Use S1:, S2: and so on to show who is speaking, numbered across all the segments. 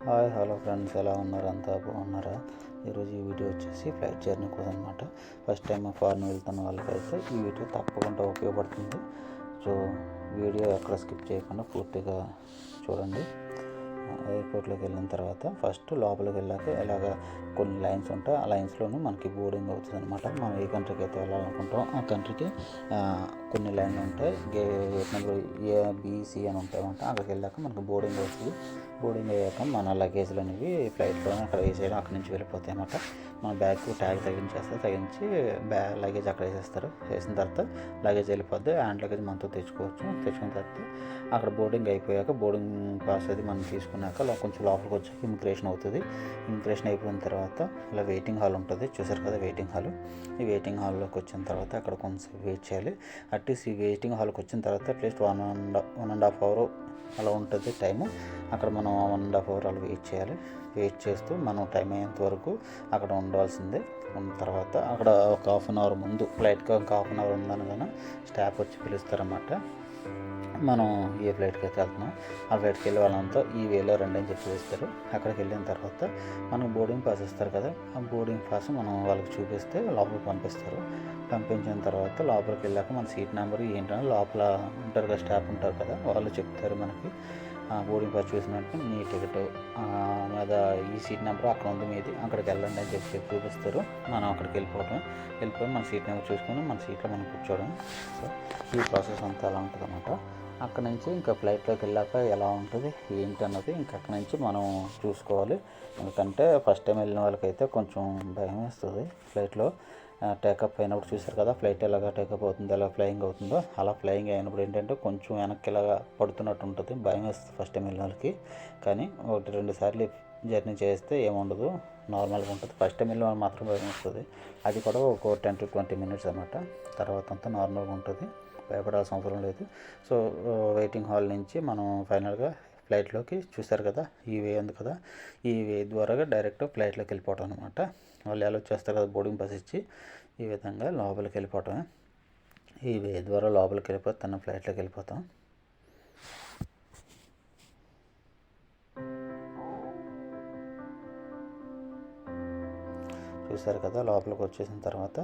S1: Hi hello friends, ఎలా ఉన్నారు? అంతా బాగున్నారా? ఈరోజు ఈ వీడియో వచ్చేసి ఫ్లైట్ జర్నీ కోసం అనమాట. ఫస్ట్ టైం ఫారెన్ వెళ్తున్న వాళ్ళకైతే ఈ వీడియో తప్పకుండా ఉపయోగపడుతుంది. సో వీడియో ఎక్కడ స్కిప్ చేయకుండా పూర్తిగా చూడండి. ఎయిర్పోర్ట్లోకి వెళ్ళిన తర్వాత ఫస్ట్ లోపలికి వెళ్ళాక ఇలాగ కొన్ని లైన్స్ ఉంటాయి. ఆ లైన్స్లోనూ మనకి బోర్డింగ్ అవుతుంది అనమాట. మనం ఏ కంట్రీకి అయితే వెళ్ళాలనుకుంటాం ఆ కంట్రీకి కొన్ని లైన్లు ఉంటాయి. గేట్ నెంబర్ ఏబిసి అని ఉంటాయి అనమాట. అక్కడికి వెళ్ళాక మనకు బోర్డింగ్ అవుతుంది. బోర్డింగ్ అయ్యాక మన లగేజ్లు అనేవి ఫ్లైట్లోనే అక్కడ వేసేయడం, అక్కడి నుంచి వెళ్ళిపోతాయి అన్నమాట. మన బ్యాగ్ ట్యాగ్ తగిలించి లగేజ్ అక్కడ వేసేస్తారు. వేసిన తర్వాత లగేజ్ వెళ్ళిపోద్ది. హ్యాండ్ లగేజ్ మనతో తెచ్చుకున్న తర్వాత అక్కడ బోర్డింగ్ అయిపోయాక బోర్డింగ్ పాస్ అది మనం తీసుకున్నాక కొంచెం లోపలికి వచ్చాక ఇమిగ్రేషన్ అవుతుంది. ఇమిగ్రేషన్ అయిపోయిన తర్వాత ఇలా వెయిటింగ్ హాల్ ఉంటుంది, చూసారు కదా వెయిటింగ్ హాల్. ఈ వెయిటింగ్ హాల్లోకి వచ్చిన తర్వాత అక్కడ కొంచెం వెయిట్ చేయాలి. అట్లీస్ట్ ఈ వెయిటింగ్ హాల్కి వచ్చిన తర్వాత అట్లీస్ట్ 1.5 అవర్ అలా ఉంటుంది టైము. అక్కడ మనం 1.5 అవర్ అలా వెయిట్ చేయాలి. వెయిట్ చేస్తూ మనం టైం అయ్యేంత వరకు అక్కడ ఉండాల్సిందే. ఉన్న తర్వాత అక్కడ ఒక ½ అవర్ ముందు ఫ్లైట్కి ఒక ½ అవర్ ఉందనగానే స్టాఫ్ వచ్చి పిలుస్తారన్నమాట. మనం ఏ ఫ్లైట్కి అయితే వెళ్తున్నాం ఆ ఫ్లైట్కి వెళ్ళే వాళ్ళంతా ఈ వేలో రండి అని చెప్పి వేస్తారు. అక్కడికి వెళ్ళిన తర్వాత మనకు బోర్డింగ్ పాస్ ఇస్తారు కదా, ఆ బోర్డింగ్ పాస్ మనం వాళ్ళకి చూపిస్తే లోపలికి పంపిస్తారు. పంపించిన తర్వాత లోపలికి వెళ్ళాక మన సీట్ నెంబర్ ఏంటంటే లోపల ఉంటారు కదా, స్టాఫ్ ఉంటారు కదా, వాళ్ళు చెప్తారు మనకి. బోర్డింగ్ పాస్ చూసినట్టు మీ టికెట్ మీద ఈ సీట్ నెంబర్ అక్కడ ఉంది మీది, అక్కడికి వెళ్ళండి అని చెప్పి చూపిస్తారు. మనం అక్కడికి వెళ్ళిపోయి మన సీట్ నెంబర్ చూసుకొని మన సీట్లో మనం కూర్చోవడం. సో ఈ ప్రాసెస్ అంతా అలా ఉంటుంది అన్నమాట. అక్కడ నుంచి ఇంకా ఫ్లైట్లోకి వెళ్ళాక ఎలా ఉంటుంది ఏంటి అన్నది ఇంకా అక్కడ నుంచి మనం చూసుకోవాలి. ఎందుకంటే ఫస్ట్ టైం వెళ్ళిన వాళ్ళకైతే కొంచెం భయం వేస్తుంది. ఫ్లైట్లో టేకప్ అయినప్పుడు చూసారు కదా, ఫ్లైట్ ఎలాగా టేకప్ అవుతుందో ఎలా ఫ్లయింగ్ అవుతుందో, అలా ఫ్లయింగ్ అయినప్పుడు ఏంటంటే కొంచెం వెనక్కి ఇలాగా పడుతున్నట్టు ఉంటుంది, భయం వేస్తుంది ఫస్ట్ టైం వెళ్ళిన వాళ్ళకి. కానీ 1-2 సార్లు జర్నీ చేస్తే ఏముండదు, నార్మల్గా ఉంటుంది. ఫస్ట్ టైం వెళ్ళిన వాళ్ళు మాత్రం భయం వస్తుంది. అది కూడా ఒక 10-20 మినిట్స్ అన్నమాట. తర్వాత అంతా నార్మల్గా ఉంటుంది, భయపడాల్సిన అవసరం లేదు. సో వెయిటింగ్ హాల్ నుంచి మనం ఫైనల్గా ఫ్లైట్లోకి చూస్తారు కదా, ఈ వే ఉంది కదా, ఈ వే ద్వారా డైరెక్ట్ ఫ్లైట్లోకి వెళ్ళిపోవటం అనమాట. వాళ్ళు ఎలా వచ్చేస్తారు కదా బోర్డింగ్ పాస్ ఇచ్చి, ఈ విధంగా లోపలికి వెళ్ళిపోవటమే. ఈ వే ద్వారా లోపలికి వెళ్ళిపోతే తన ఫ్లైట్లోకి వెళ్ళిపోతాం. చూసారు కదా, లోపలికి వచ్చేసిన తర్వాత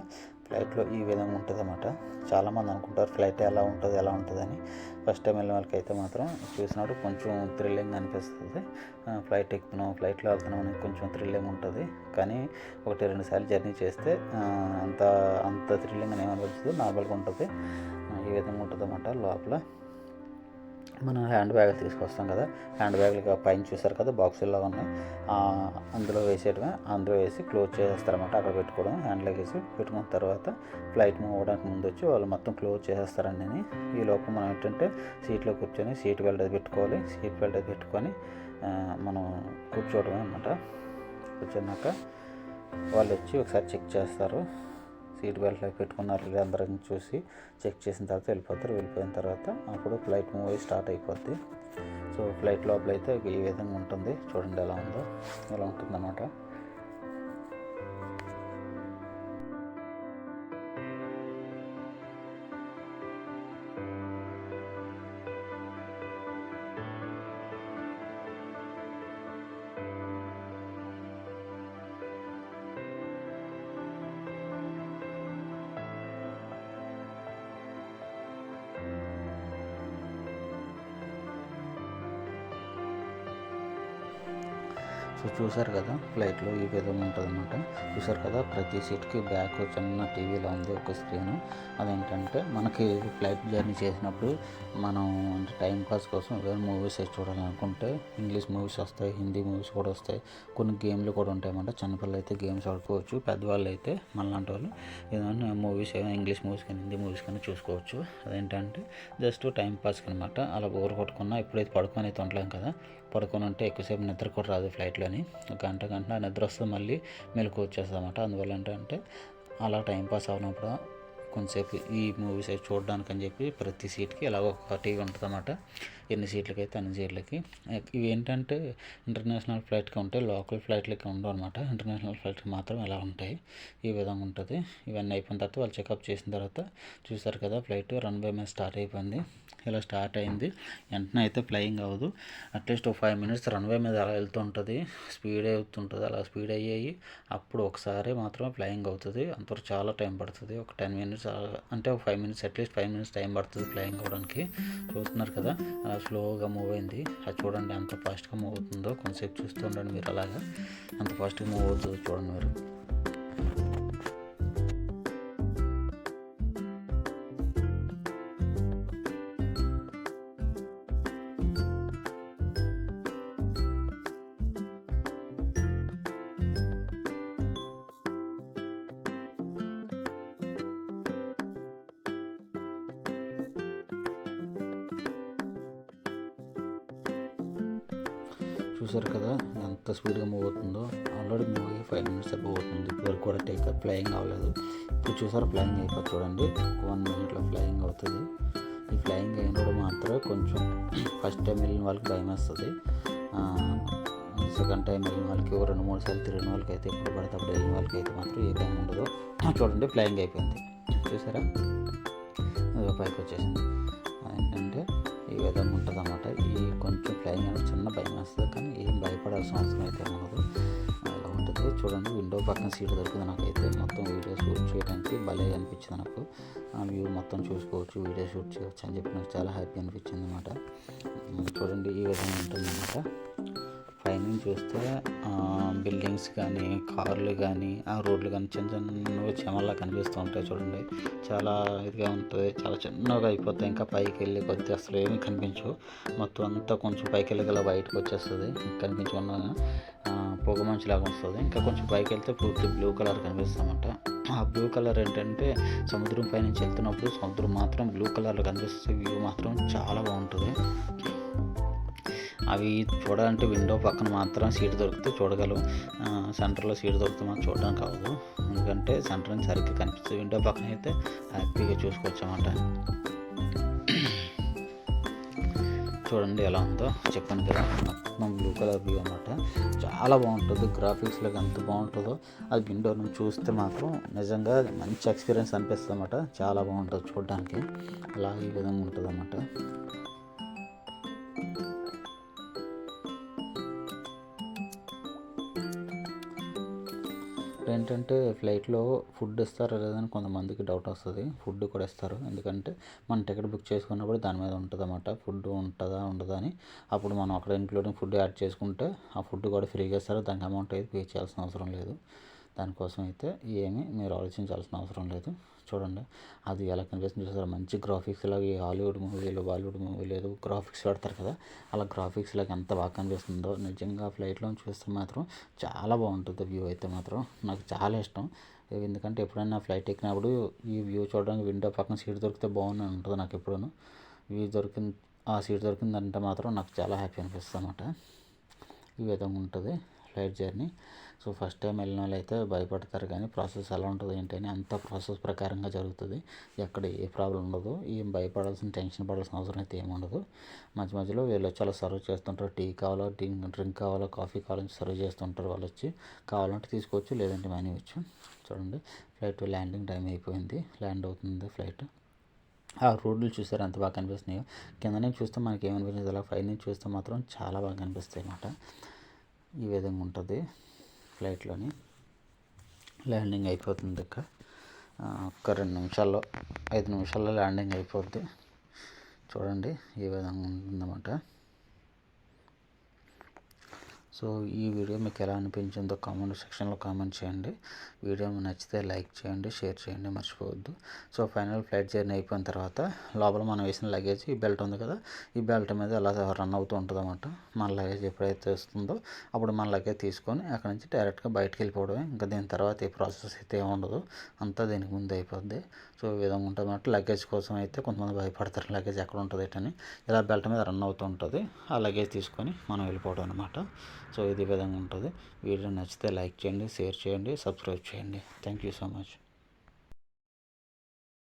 S1: ఫ్లైట్లో ఈ విధంగా ఉంటుంది అన్నమాట. చాలామంది అనుకుంటారు ఫ్లైట్ ఎలా ఉంటుందని. ఫస్ట్ టైం వెళ్ళిన వాళ్ళకి అయితే మాత్రం చూసినప్పుడు కొంచెం థ్రిల్లింగ్ అనిపిస్తుంది. ఫ్లైట్లో వెళ్తున్నాం అని కొంచెం థ్రిల్లింగ్ ఉంటుంది. కానీ 1-2 సార్లు జర్నీ చేస్తే అంత థ్రిల్లింగ్ అని ఏమనిపించదు, నార్మల్గా ఉంటుంది. ఈ విధంగా ఉంటుంది అన్నమాట. లోపల మనం హ్యాండ్ బ్యాగులు తీసుకొస్తాం కదా, హ్యాండ్ బ్యాగులు పైన చూసారు కదా బాక్సుల్లో ఉన్నాయి, అందులో వేసి క్లోజ్ చేసేస్తారన్నమాట. అక్కడ పెట్టుకోవడం, హ్యాండ్ లగేజ్ పెట్టుకున్న తర్వాత ఫ్లైట్ మూవ్ అవ్వడానికి ముందు వచ్చి వాళ్ళు మొత్తం క్లోజ్ చేసేస్తారండి. ఈ లోపు మనం ఏంటంటే సీట్లో కూర్చొని సీట్ బెల్ట్ పెట్టుకొని మనం కూర్చోవడమే అన్నమాట. కూర్చున్నాక వాళ్ళు వచ్చి ఒకసారి చెక్ చేస్తారు, సీట్ బెల్ట్ పెట్టుకున్నారు లేదా అందరం చూసి చెక్ చేసిన తర్వాత వెళ్ళిపోయిన తర్వాత అప్పుడు ఫ్లైట్ మూవ్ అయ్యి స్టార్ట్ అయిపోద్ది. సో ఫ్లైట్ లోపల అయితే ఈ విధంగా ఉంటుంది, చూడండి ఎలా ఉంటుందన్నమాట. సో చూసారు కదా, ఫ్లైట్లో ఈ విధంగా ఉంటుంది అన్నమాట. చూసారు కదా, ప్రతి సీట్కి బ్యాక్ చిన్న టీవీలో ఉంది ఒక స్క్రీను. అదేంటంటే మనకి ఫ్లైట్ జర్నీ చేసినప్పుడు మనం టైం పాస్ కోసం ఏదైనా మూవీస్ చూడాలనుకుంటే ఇంగ్లీష్ మూవీస్ వస్తాయి, హిందీ మూవీస్ కూడా వస్తాయి, కొన్ని గేమ్లు కూడా ఉంటాయి అన్నమాట. చిన్నపిల్లలు అయితే గేమ్స్ ఆడుకోవచ్చు, పెద్దవాళ్ళు అయితే మనలాంటి వాళ్ళు ఏదైనా ఇంగ్లీష్ మూవీస్ కానీ హిందీ మూవీస్ కానీ చూసుకోవచ్చు. అదేంటంటే జస్ట్ టైం పాస్కి అనమాట. అలా బోర్ కొట్టుకున్నా ఎప్పుడైతే పడుకొని అయితే ఉండలేం కదా, పడుకొని ఉంటే ఎక్కువసేపు నిద్ర కూడా రాదు ఫ్లైట్లోని. గంట నిద్ర వస్తే మళ్ళీ మెలకు వచ్చేస్తుంది అన్నమాట. అందువల్ల ఏంటంటే అలా టైంపాస్ అవునప్పుడు కొంతసేపు ఈ మూవీస్ చూడడానికి అని చెప్పి ప్రతి సీట్కి ఇలాగ ఒక టీవీ ఉంటుంది అన్నమాట. ఎన్ని సీట్లకి అయితే అన్ని సీట్లకి. ఇవి ఏంటంటే ఇంటర్నేషనల్ ఫ్లైట్కి ఉంటాయి, లోకల్ ఫ్లైట్లకి ఉండవు అనమాట. ఇంటర్నేషనల్ ఫ్లైట్కి మాత్రం ఇలా ఉంటాయి. ఈ విధంగా ఉంటుంది. ఇవన్నీ అయిపోయిన తర్వాత వాళ్ళు చెకప్ చేసిన తర్వాత చూసారు కదా, ఫ్లైట్ రన్వే మీద స్టార్ట్ అయిపోయింది. ఇలా స్టార్ట్ అయింది, వెంటనే అయితే ఫ్లయింగ్ అవ్వదు. అట్లీస్ట్ ఒక 5 minutes రన్వే మీద అలా వెళ్తూ ఉంటుంది, స్పీడ్ అవుతుంటుంది. అలా స్పీడ్ అయ్యాయి అప్పుడు ఒకసారి మాత్రం ఫ్లయింగ్ అవుతుంది. అంతవరకు చాలా టైం పడుతుంది. ఒక 10 minutes అంటే ఒక 5 minutes, అట్లీస్ట్ 5 minutes టైం పడుతుంది ఫ్లయింగ్ అవ్వడానికి. చూస్తున్నారు కదా, అలా స్లోగా మూవ్ అయింది. అది చూడండి ఎంత ఫాస్ట్గా మూవ్ అవుతుందో. కొంతసేపు చూస్తూ ఉండండి మీరు, అలాగా ఎంత ఫాస్ట్గా మూవ్ అవుతుందో చూడండి మీరు. చూసారు కదా ఎంత స్పీడ్గా మూవ్ అవుతుందో. ఆల్రెడీ మూవ్ అయ్యి 5 minutes అబౌవ్ అవుతుంది. ఇప్పటివరకు కూడా టేకప్ ఫ్లయింగ్ అవ్వలేదు. ఇప్పుడు చూసారు ఫ్లయింగ్ అయిపోతుంది చూడండి. 1 minuteలో ఫ్లయింగ్ అవుతుంది. ఈ ఫ్లయింగ్ అయినప్పుడు మాత్రం కొంచెం ఫస్ట్ టైం వెళ్ళిన వాళ్ళకి భయం వేస్తుంది. సెకండ్ టైం వెళ్ళిన వాళ్ళకి 2-3 సార్లు తిరిగిన వాళ్ళకి అయితే, ఎప్పుడు పడితే అప్పుడు వెళ్ళిన వాళ్ళకి అయితే మాత్రం ఏ భయం ఉండదు. చూడండి ఫ్లయింగ్ అయిపోయింది. చూసారా, పైకి వచ్చేసింది. ఏంటంటే ఈ విధంగా ఉంటుంది అన్నమాట. ఈ కొంచెం ఫ్లయింగ్ అనేది చిన్న భయం వేస్తుంది, కానీ ఏం భయపడాల్సిన అవసరం అయితే ఉండదు. అలా ఉంటుంది. చూడండి విండో పక్కన సీట్ దొరికింది నాకైతే. మొత్తం వీడియో షూట్ చేయడానికి భలే అనిపించింది నాకు. ఆ వ్యూ మొత్తం చూసుకోవచ్చు, వీడియో షూట్ చేయవచ్చు అని చెప్పి నాకు చాలా హ్యాపీ అనిపించింది అన్నమాట. చూడండి ఈ విధంగా ఉంటుంది అన్నమాట. పైనుంచి చూస్తే బిల్డింగ్స్ కానీ, కార్లు కానీ, ఆ రోడ్లు కానీ చిన్న చిన్నవి చెమల్లా కనిపిస్తూ ఉంటాయి చూడండి. చాలా ఇదిగా ఉంటుంది, చాలా చిన్నగా అయిపోతాయి. ఇంకా పైకి వెళ్ళి కొద్ది అసలు ఏమీ కనిపించవు. మొత్తం అంతా కొంచెం పైకి వెళ్ళగల బయటకు వచ్చేస్తుంది. కనిపించకుండా పొగ మంచులాగా వస్తుంది. ఇంకా కొంచెం పైకి వెళ్తే పూర్తి బ్లూ కలర్ కనిపిస్తామంట. ఆ బ్లూ కలర్ ఏంటంటే సముద్రం పైనుంచి వెళ్తున్నప్పుడు సముద్రం మాత్రం బ్లూ కలర్లో కనిపిస్తుంది. వ్యూ మాత్రం చాలా బాగుంటుంది. అవి చూడాలంటే విండో పక్కన మాత్రం సీట్ దొరికితే చూడగలం. సెంటర్లో సీట్ దొరికితే మాకు చూడడానికి అవ్వదు, ఎందుకంటే సెంటర్ నుంచి సరిగ్గా కనిపిస్తుంది. విండో పక్కన అయితే హ్యాపీగా చూసుకోవచ్చు అన్నమాట. చూడండి ఎలా ఉందో, చెప్పాను కదా మొత్తం బ్లూ కలర్ వ్యూ అన్నమాట. చాలా బాగుంటుంది. గ్రాఫిక్స్లోకి ఎంత బాగుంటుందో అది విండో నుంచి చూస్తే మాత్రం నిజంగా మంచి ఎక్స్పీరియన్స్ అనిపిస్తుంది అన్నమాట. చాలా బాగుంటుంది చూడడానికి. అలా ఈ విధంగా ఉంటుంది అన్నమాట. ఏంటంటే ఫ్లైట్లో ఫుడ్ ఇస్తారా లేదని కొంతమందికి డౌట్ వస్తుంది. ఫుడ్ కూడా ఇస్తారు, ఎందుకంటే మనం టికెట్ బుక్ చేసుకున్నప్పుడు దాని మీద ఉంటుంది అన్నమాట, ఫుడ్ ఉంటుందా ఉండదా అని. అప్పుడు మనం అక్కడ ఇంక్లూడింగ్ ఫుడ్ యాడ్ చేసుకుంటే ఆ ఫుడ్ కూడా ఫ్రీగా ఇస్తారు. దానికి అమౌంట్ అయితే పే చేయాల్సిన అవసరం లేదు. దానికోసం అయితే ఏమీ మీరు ఆలోచించాల్సిన అవసరం లేదు. చూడండి అది ఎలా కనిపిస్తుంది చూసారా. మంచి గ్రాఫిక్స్ లాగా ఈ హాలీవుడ్ మూవీలు, బాలీవుడ్ మూవీలు ఏదో గ్రాఫిక్స్ పెడతారు కదా, అలా గ్రాఫిక్స్ లాగా ఎంత బాగా కనిపిస్తుందో. నిజంగా ఫ్లైట్లో చూస్తే మాత్రం చాలా బాగుంటుంది వ్యూ అయితే మాత్రం. నాకు చాలా ఇష్టం. ఎందుకంటే ఎప్పుడైనా ఫ్లైట్ ఎక్కినప్పుడు ఈ వ్యూ చూడడానికి విండో పక్కన సీట్ దొరికితే బాగుందని ఉంటుంది నాకు ఎప్పుడూ. వ్యూ దొరికింది, ఆ సీట్ దొరికిందంటే మాత్రం నాకు చాలా హ్యాపీ అనిపిస్తుంది అన్నమాట. ఈ విధంగా ఉంటుంది flight journey. So first time వెళ్ళిన వాళ్ళు అయితే భయపడతారు, కానీ ప్రాసెస్ ఎలా ఉంటుంది ఏంటని అంత ప్రాసెస్ ప్రకారంగా జరుగుతుంది. ఎక్కడ ఏ ప్రాబ్లం ఉండదు. ఏం భయపడాల్సిన, టెన్షన్ పడాల్సిన అవసరం అయితే ఏమి ఉండదు. మధ్య మధ్యలో వీళ్ళు వచ్చి అలా సర్వ్ చేస్తుంటారు. టీ కావాలో, డ్రింక్ కావాలో, కాఫీ కావాలని సర్వ్ చేస్తుంటారు వాళ్ళు వచ్చి. కావాలంటే తీసుకోవచ్చు, లేదంటే మానేయచ్చు. చూడండి ఫ్లైట్ ల్యాండింగ్ టైం అయిపోయింది, ల్యాండ్ అవుతుంది ఫ్లైట్. ఆ రోడ్లు చూసారు ఎంత బాగా కనిపిస్తున్నాయో. కింద నుంచి చూస్తే మనకి ఏమనిపించదు, అలా పై నుంచి చూస్తే మాత్రం చాలా బాగా కనిపిస్తాయి అన్నమాట. ఈ విధంగా ఉంటుంది ఫ్లైట్లోని. ల్యాండింగ్ అయిపోతుంది. ఒక్క 2 నిమిషాల్లో, 5 నిమిషాల్లో ల్యాండింగ్ అయిపోద్ది. చూడండి ఈ విధంగా ఉంటుందన్నమాట. సో ఈ వీడియో మీకు ఎలా అనిపించిందో కామెంట్ సెక్షన్లో కామెంట్ చేయండి. వీడియో నచ్చితే లైక్ చేయండి, షేర్ చేయండి, మర్చిపోవద్దు. సో ఫైనల్ ఫ్లైట్ జర్నీ అయిపోయిన తర్వాత లోపల మనం వేసిన లగేజ్, ఈ బెల్ట్ ఉంది కదా, ఈ బెల్ట్ మీద అలా రన్ అవుతూ ఉంటుంది అన్నమాట. మన లగేజ్ ఎప్పుడైతే వస్తుందో అప్పుడు మన లగేజ్ తీసుకొని అక్కడ నుంచి డైరెక్ట్గా బయటకు వెళ్ళిపోవడమే. ఇంకా దీని తర్వాత ఏ ప్రాసెస్ అయితే ఉండదు, అంతా దీనికి ముందు అయిపోద్ది. సో ఈ విధంగా ఉంటుంది అన్నమాట. లగేజ్ కోసం అయితే కొంతమంది భయపడతారు, లగేజ్ ఎక్కడ ఉంటుంది ఏంటని. ఇలా బెల్ట్ మీద రన్ అవుతూ ఉంటుంది, ఆ లగేజ్ తీసుకొని మనం వెళ్ళిపోవడం అనమాట. సో ఇది విధంగా ఉంటుంది. వీడియో నచ్చితే లైక్ చేయండి, షేర్ చేయండి, సబ్స్క్రైబ్ చేయండి. Thank you so much.